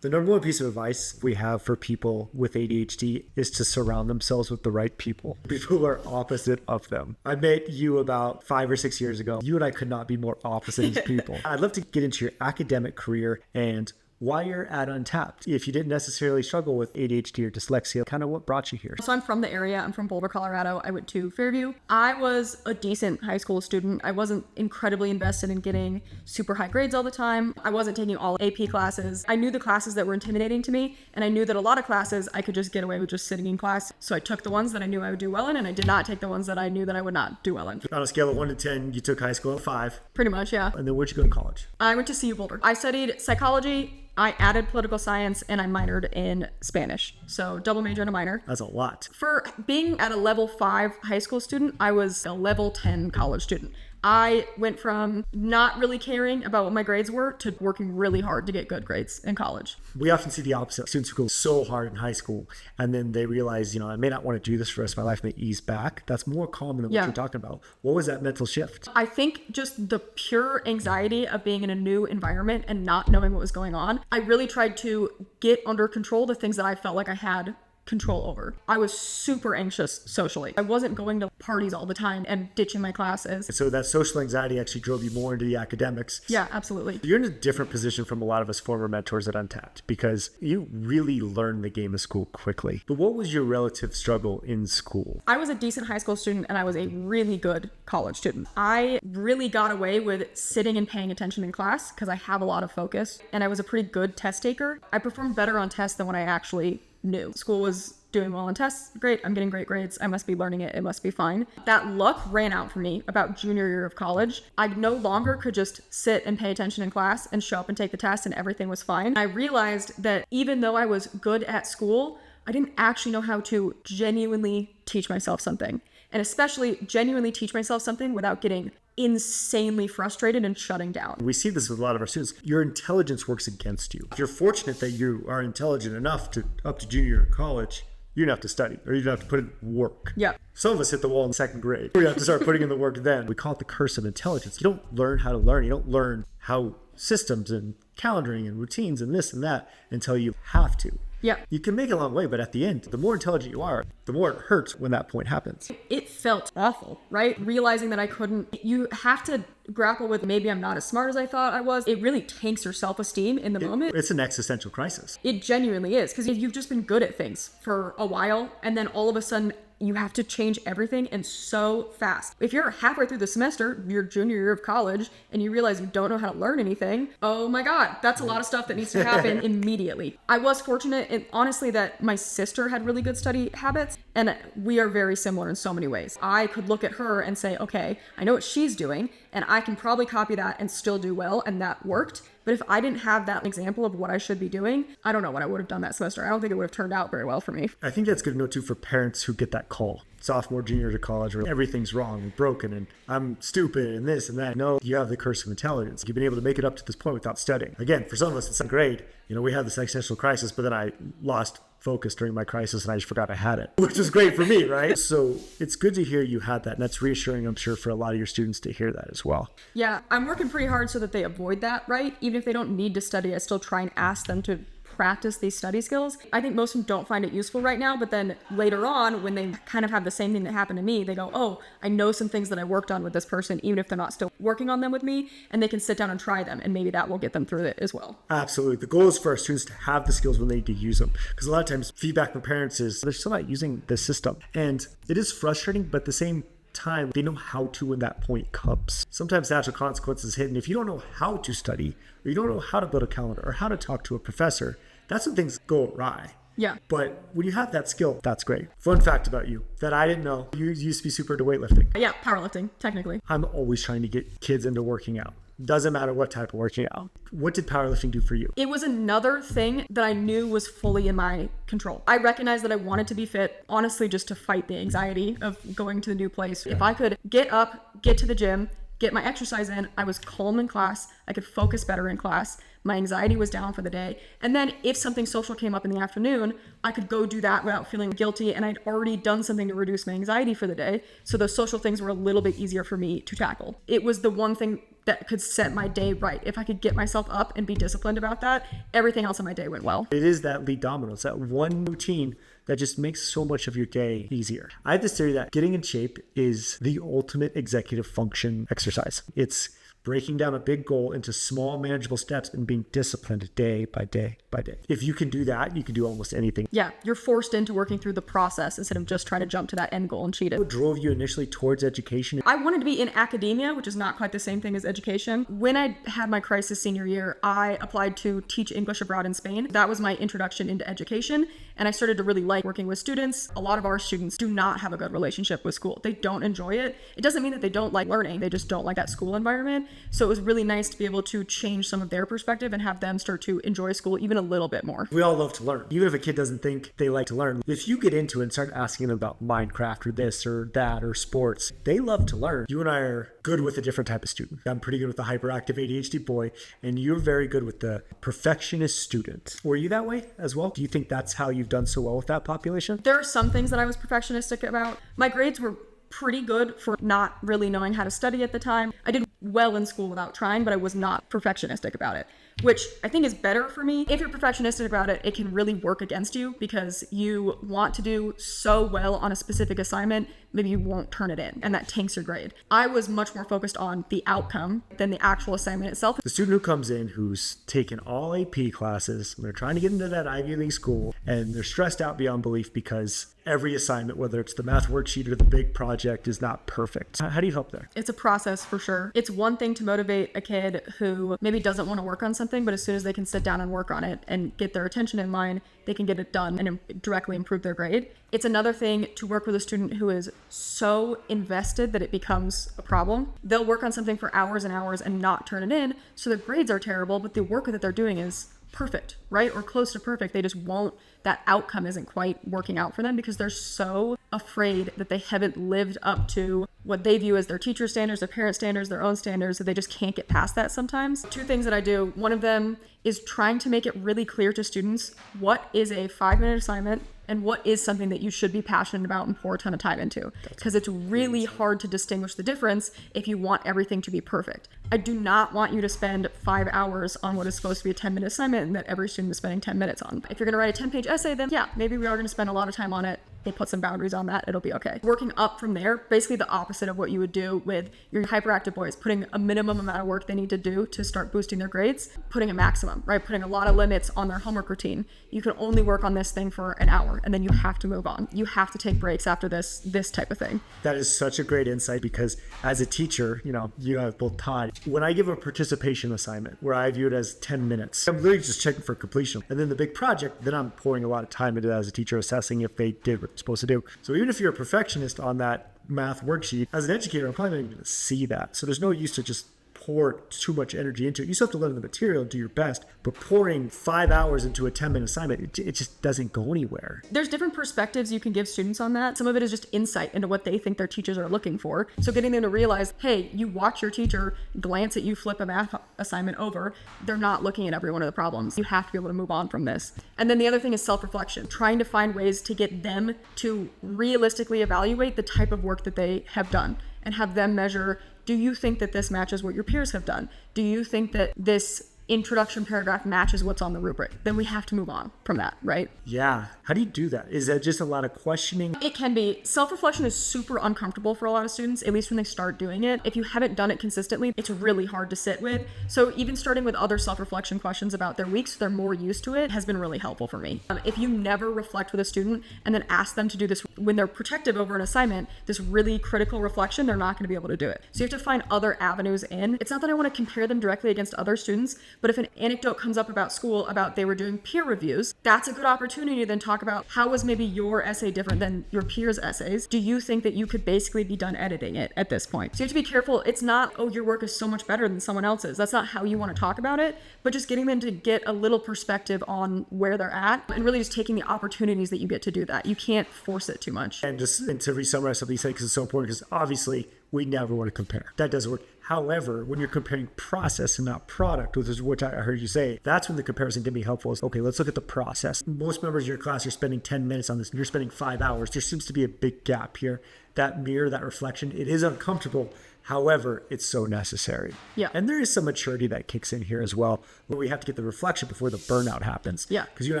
The number one piece of advice we have for people with ADHD is to surround themselves with the right people who are opposite of them. I met you about 5 or 6 years ago. You and I could not be more opposite as people. I'd love to get into your academic career and why you're at Untapped. If you didn't necessarily struggle with ADHD or dyslexia, kind of what brought you here? So I'm from the area. I'm from Boulder, Colorado. I went to Fairview. I was a decent high school student. I wasn't incredibly invested in getting super high grades all the time. I wasn't taking all AP classes. I knew the classes that were intimidating to me, and I knew that a lot of classes I could just get away with just sitting in class. So I took the ones that I knew I would do well in, and I did not take the ones that I knew that I would not do well in. On a scale of 1 to 10, you took high school at 5. Pretty much, yeah. And then where'd you go to college? I went to CU Boulder. I studied psychology. I added political science and I minored in Spanish. So double major and a minor. That's a lot. For being at a level 5 high school student, I was a level 10 college student. I went from not really caring about what my grades were to working really hard to get good grades in college. We often see the opposite. Students who go so hard in high school and then they realize, I may not want to do this for the rest of my life and they ease back. That's more common than what you're talking about. What was that mental shift? I think just the pure anxiety of being in a new environment and not knowing what was going on. I really tried to get under control the things that I felt like I had control over. I was super anxious socially. I wasn't going to parties all the time and ditching my classes. So that social anxiety actually drove you more into the academics. Yeah, absolutely. You're in a different position from a lot of us former mentors at Untapped because you really learned the game of school quickly. But what was your relative struggle in school? I was a decent high school student and I was a really good college student. I really got away with sitting and paying attention in class because I have a lot of focus and I was a pretty good test taker. I performed better on tests than when I actually knew. School was doing well on tests. Great, I'm getting great grades. I must be learning it. It must be fine. That luck ran out for me about junior year of college. I no longer could just sit and pay attention in class and show up and take the test and everything was fine. I realized that even though I was good at school, I didn't actually know how to genuinely teach myself something. And especially genuinely teach myself something without getting insanely frustrated and shutting down. We see this with a lot of our students. Your intelligence works against you. If you're fortunate that you are intelligent enough to up to junior year of college, you don't have to study or you don't have to put in work. Yeah. Some of us hit the wall in 2nd grade. We have to start putting in the work then. We call it the curse of intelligence. You don't learn how to learn. You don't learn how systems and calendaring and routines and this and that until you have to. Yeah. You can make a long way, but at the end, the more intelligent you are, the more it hurts when that point happens. It felt awful, right? Realizing that I couldn't, you have to grapple with maybe I'm not as smart as I thought I was. It really tanks your self-esteem in the moment. It's an existential crisis. It genuinely is because you've just been good at things for a while and then all of a sudden you have to change everything and so fast. If you're halfway through the semester, your junior year of college, and you realize you don't know how to learn anything, oh my God, that's a lot of stuff that needs to happen immediately. I was fortunate, honestly, that my sister had really good study habits, and we are very similar in so many ways. I could look at her and say, okay, I know what she's doing, and I can probably copy that and still do well, and that worked. But if I didn't have that example of what I should be doing, I don't know what I would have done that semester. I don't think it would have turned out very well for me. I think that's good to know too for parents who get that call. Sophomore, junior to college, where everything's wrong and broken and I'm stupid and this and that. No, you have the curse of intelligence. You've been able to make it up to this point without studying. Again, for some of us, it's not great. We have this existential crisis, but then I lost focus during my crisis and I just forgot I had it, which is great for me, right? So it's good to hear you had that. And that's reassuring, I'm sure, for a lot of your students to hear that as well. Yeah, I'm working pretty hard so that they avoid that, right? Even if they don't need to study, I still try and ask them to practice these study skills. I think most of them don't find it useful right now, but then later on, when they kind of have the same thing that happened to me, they go, oh, I know some things that I worked on with this person, even if they're not still working on them with me, and they can sit down and try them, and maybe that will get them through it as well. Absolutely. The goal is for our students to have the skills when they need to use them, because a lot of times feedback from parents is they're still not using the system, and it is frustrating, but at the same time, they know how to when that point comes. Sometimes natural consequences hit, and if you don't know how to study, or you don't know how to build a calendar, or how to talk to a professor, that's when things go awry. Yeah. But when you have that skill, that's great. Fun fact about you that I didn't know, you used to be super into weightlifting. Yeah, powerlifting, technically. I'm always trying to get kids into working out. Doesn't matter what type of working out. What did powerlifting do for you? It was another thing that I knew was fully in my control. I recognized that I wanted to be fit, honestly, just to fight the anxiety of going to the new place. Yeah. If I could get up, get to the gym, get my exercise in, I was calm in class, I could focus better in class, My anxiety was down for the day. And then if something social came up in the afternoon, I could go do that without feeling guilty. And I'd already done something to reduce my anxiety for the day. So those social things were a little bit easier for me to tackle. It was the one thing that could set my day right. If I could get myself up and be disciplined about that, everything else in my day went well. It is that lead domino. It's that one routine that just makes so much of your day easier. I have this theory that getting in shape is the ultimate executive function exercise. It's breaking down a big goal into small, manageable steps and being disciplined day by day by day. If you can do that, you can do almost anything. Yeah, you're forced into working through the process instead of just trying to jump to that end goal and cheat it. What drove you initially towards education? I wanted to be in academia, which is not quite the same thing as education. When I had my crisis senior year, I applied to teach English abroad in Spain. That was my introduction into education, and I started to really like working with students. A lot of our students do not have a good relationship with school. They don't enjoy it. It doesn't mean that they don't like learning. They just don't like that school environment. So it was really nice to be able to change some of their perspective and have them start to enjoy school even a little bit more. We all love to learn. Even if a kid doesn't think they like to learn, if you get into it and start asking them about Minecraft or this or that or sports, they love to learn. You and I are good with a different type of student. I'm pretty good with the hyperactive ADHD boy, and you're very good with the perfectionist student. Were you that way as well? Do you think that's how you've done so well with that population? There are some things that I was perfectionistic about. My grades were pretty good for not really knowing how to study at the time. I did well in school without trying, but I was not perfectionistic about it, which I think is better for me. If you're perfectionistic about it, it can really work against you because you want to do so well on a specific assignment, maybe you won't turn it in, and that tanks your grade. I was much more focused on the outcome than the actual assignment itself. The student who comes in who's taken all AP classes, and they're trying to get into that Ivy League school, and they're stressed out beyond belief because every assignment, whether it's the math worksheet or the big project, is not perfect. How do you help there? It's a process for sure. It's one thing to motivate a kid who maybe doesn't want to work on something, but as soon as they can sit down and work on it and get their attention in line, they can get it done and directly improve their grade. It's another thing to work with a student who is so invested that it becomes a problem. They'll work on something for hours and hours and not turn it in, so their grades are terrible, but the work that they're doing is perfect, right? Or close to perfect. They just won't, that outcome isn't quite working out for them because they're so afraid that they haven't lived up to what they view as their teacher standards, their parent standards, their own standards, that they just can't get past that sometimes. Two things that I do. One of them is trying to make it really clear to students what is a 5-minute assignment and what is something that you should be passionate about and pour a ton of time into. Because it's really hard to distinguish the difference if you want everything to be perfect. I do not want you to spend 5 hours on what is supposed to be a 10-minute assignment and that every student is spending 10 minutes on. If you're gonna write a 10-page essay, then yeah, maybe we are gonna spend a lot of time on it. We'll put some boundaries on that. It'll be okay. Working up from there, basically the opposite of what you would do with your hyperactive boys, putting a minimum amount of work they need to do to start boosting their grades, putting a maximum, right? Putting a lot of limits on their homework routine. You can only work on this thing for an hour and then you have to move on. You have to take breaks after this type of thing. That is such a great insight because as a teacher, you have both taught. When I give a participation assignment where I view it as 10 minutes, I'm literally just checking for completion. And then the big project, then I'm pouring a lot of time into that as a teacher, assessing if they did what they're supposed to do. So even if you're a perfectionist on that math worksheet, as an educator, I'm probably not even going to see that. So there's no use to just pour too much energy into it. You still have to learn the material and do your best, but pouring 5 hours into a 10-minute assignment, it just doesn't go anywhere. There's different perspectives you can give students on that. Some of it is just insight into what they think their teachers are looking for. So getting them to realize, hey, you watch your teacher glance at you flip a math assignment over, they're not looking at every one of the problems. You have to be able to move on from this. And then the other thing is self-reflection, trying to find ways to get them to realistically evaluate the type of work that they have done and have them measure, do you think that this matches what your peers have done? Do you think that this introduction paragraph matches what's on the rubric? Then we have to move on from that, right? Yeah. How do you do that? Is that just a lot of questioning? It can be. Self-reflection is super uncomfortable for a lot of students, at least when they start doing it. If you haven't done it consistently, it's really hard to sit with. So even starting with other self-reflection questions about their week so they're more used to it has been really helpful for me. If you never reflect with a student and then ask them to do this when they're protective over an assignment, this really critical reflection, they're not going to be able to do it. So you have to find other avenues in. It's not that I want to compare them directly against other students, but if an anecdote comes up about school about they were doing peer reviews, that's a good opportunity to then talk about how was maybe your essay different than your peers' essays. Do you think that you could basically be done editing it at this point? So you have to be careful. It's not, oh, your work is so much better than someone else's. That's not how you want to talk about it, but just getting them to get a little perspective on where they're at and really just taking the opportunities that you get to do that. You can't force it too much. And to re-summarize something you said, because it's so important, because obviously we never want to compare. That doesn't work. However, when you're comparing process and not product, which is what I heard you say, that's when the comparison can be helpful. Is, okay, let's look at the process. Most members of your class are spending 10 minutes on this, and you're spending 5 hours. There seems to be a big gap here. That mirror, that reflection, it is uncomfortable. However, it's so necessary. Yeah. And there is some maturity that kicks in here as well, where we have to get the reflection before the burnout happens. Yeah. Because you and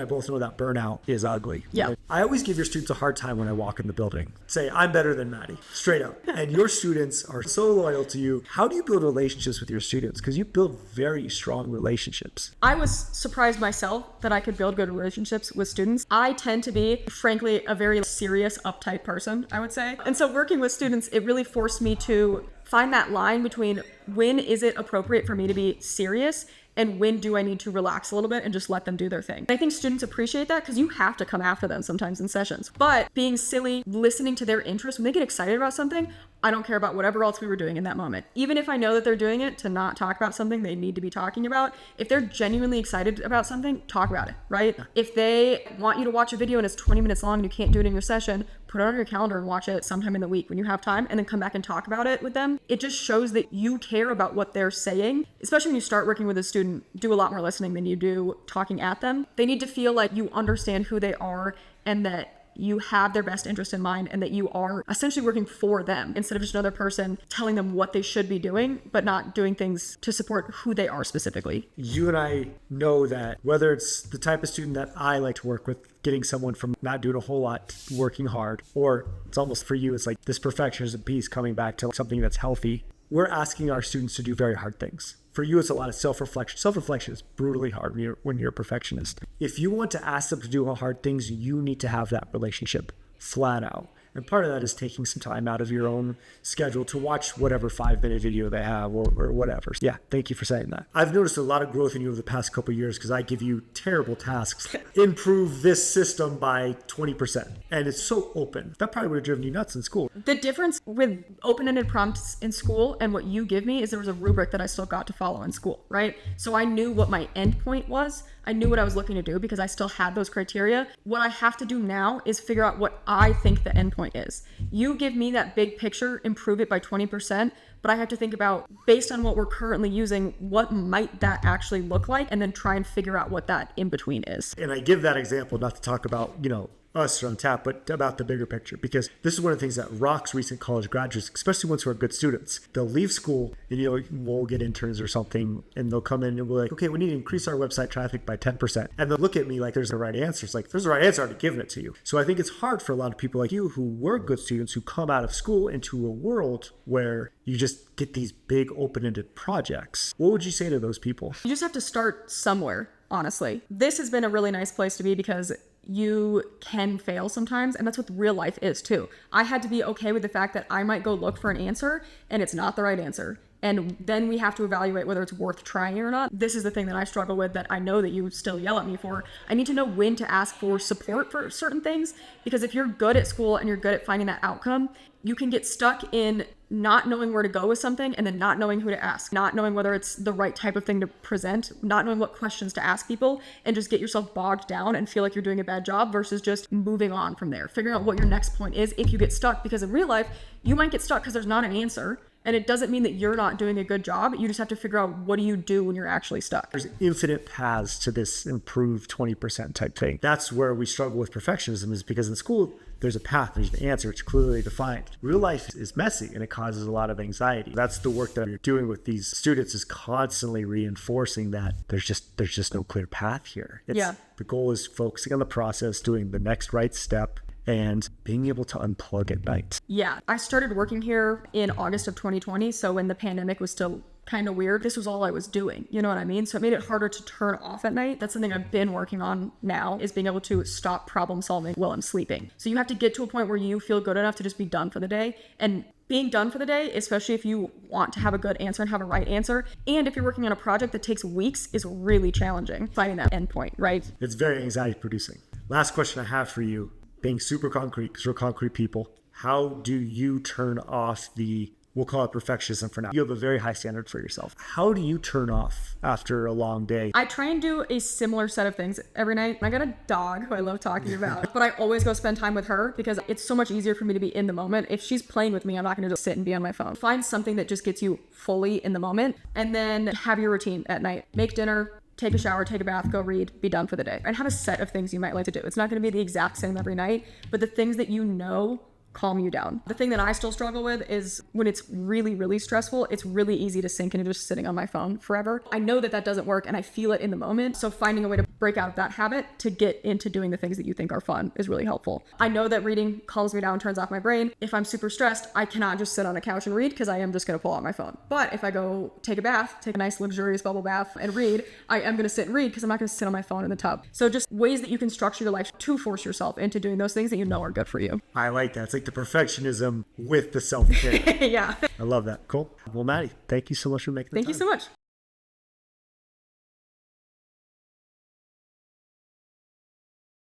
I both know that burnout is ugly. Yeah. I always give your students a hard time when I walk in the building. Say, I'm better than Maddie, straight up. And your students are so loyal to you. How do you build relationships with your students? Because you build very strong relationships. I was surprised myself that I could build good relationships with students. I tend to be, frankly, a very serious, uptight person, I would say. And so working with students, it really forced me to find that line between when is it appropriate for me to be serious and when do I need to relax a little bit and just let them do their thing. I think students appreciate that because you have to come after them sometimes in sessions. But being silly, listening to their interest, when they get excited about something, I don't care about whatever else we were doing in that moment. Even if I know that they're doing it to not talk about something they need to be talking about, if they're genuinely excited about something, talk about it, right? Yeah. If they want you to watch a video and it's 20 minutes long and you can't do it in your session, put it on your calendar and watch it sometime in the week when you have time and then come back and talk about it with them. It just shows that you care about what they're saying, especially when you start working with a student, do a lot more listening than you do talking at them. They need to feel like you understand who they are and that you have their best interest in mind and that you are essentially working for them instead of just another person telling them what they should be doing, but not doing things to support who they are specifically. You and I know that whether it's the type of student that I like to work with, getting someone from not doing a whole lot, working hard, or it's almost for you, it's like this perfectionism piece coming back to something that's healthy. We're asking our students to do very hard things. For you, it's a lot of self-reflection. Self-reflection is brutally hard when you're a perfectionist. If you want to ask them to do hard things, you need to have that relationship flat out. And part of that is taking some time out of your own schedule to watch whatever 5-minute video they have or whatever. Yeah, thank you for saying that. I've noticed a lot of growth in you over the past couple of years because I give you terrible tasks. Improve this system by 20%. And it's so open. That probably would have driven you nuts in school. The difference with open-ended prompts in school and what you give me is there was a rubric that I still got to follow in school, right? So I knew what my end point was. I knew what I was looking to do because I still had those criteria. What I have to do now is figure out what I think the end point is. You give me that big picture, improve it by 20%, but I have to think about, based on what we're currently using, what might that actually look like, and then try and figure out what that in between is. And I give that example not to talk about, us or Untapped, but about the bigger picture, because this is one of the things that rocks recent college graduates, especially ones who are good students. They'll leave school and we'll get interns or something, and they'll come in and we're like, okay, we need to increase our website traffic by 10%. And they'll look at me like there's the right answer. It's like, there's the right answer, I've already given it to you. So I think it's hard for a lot of people like you who were good students who come out of school into a world where you just get these big open-ended projects. What would you say to those people? You just have to start somewhere, honestly. This has been a really nice place to be because you can fail sometimes, and that's what real life is too. I had to be okay with the fact that I might go look for an answer and it's not the right answer. And then we have to evaluate whether it's worth trying or not. This is the thing that I struggle with that I know that you still yell at me for. I need to know when to ask for support for certain things, because if you're good at school and you're good at finding that outcome, you can get stuck in not knowing where to go with something and then not knowing who to ask, not knowing whether it's the right type of thing to present, not knowing what questions to ask people, and just get yourself bogged down and feel like you're doing a bad job versus just moving on from there, figuring out what your next point is if you get stuck. Because in real life, you might get stuck because there's not an answer. And it doesn't mean that you're not doing a good job. You just have to figure out, what do you do when you're actually stuck? There's infinite paths to this improved 20% type thing. That's where we struggle with perfectionism, is because in school, there's a path, there's an answer, it's clearly defined. Real life is messy and it causes a lot of anxiety. That's the work that you're doing with these students, is constantly reinforcing that there's just no clear path here. The goal is focusing on the process, doing the next right step, and being able to unplug at night. Yeah, I started working here in August of 2020. So when the pandemic was still kind of weird, this was all I was doing. You know what I mean? So it made it harder to turn off at night. That's something I've been working on now, is being able to stop problem solving while I'm sleeping. So you have to get to a point where you feel good enough to just be done for the day. And being done for the day, especially if you want to have a good answer and have a right answer, and if you're working on a project that takes weeks, is really challenging, finding that endpoint, right? It's very anxiety producing. Last question I have for you, being super concrete, because we're concrete people, how do you turn off the we'll call it perfectionism for now. You have a very high standard for yourself. How do you turn off after a long day? I try and do a similar set of things every night. I got a dog who I love talking about, but I always go spend time with her because it's so much easier for me to be in the moment. If she's playing with me, I'm not going to just sit and be on my phone. Find something that just gets you fully in the moment, and then have your routine at night. Make dinner, take a shower, take a bath, go read, be done for the day. And have a set of things you might like to do. It's not going to be the exact same every night, but the things that you know calm you down. The thing that I still struggle with is when it's really, really stressful, it's really easy to sink into just sitting on my phone forever. I know that that doesn't work and I feel it in the moment. So finding a way to break out of that habit to get into doing the things that you think are fun is really helpful. I know that reading calms me down, turns off my brain. If I'm super stressed, I cannot just sit on a couch and read because I am just going to pull out my phone. But if I go take a bath, take a nice luxurious bubble bath and read, I am going to sit and read because I'm not going to sit on my phone in the tub. So just ways that you can structure your life to force yourself into doing those things that you know are good for you. I like that. It's like the perfectionism with the self-care. Yeah. I love that. Cool. Well, Maddie, thank you so much for making the time. Thank you so much.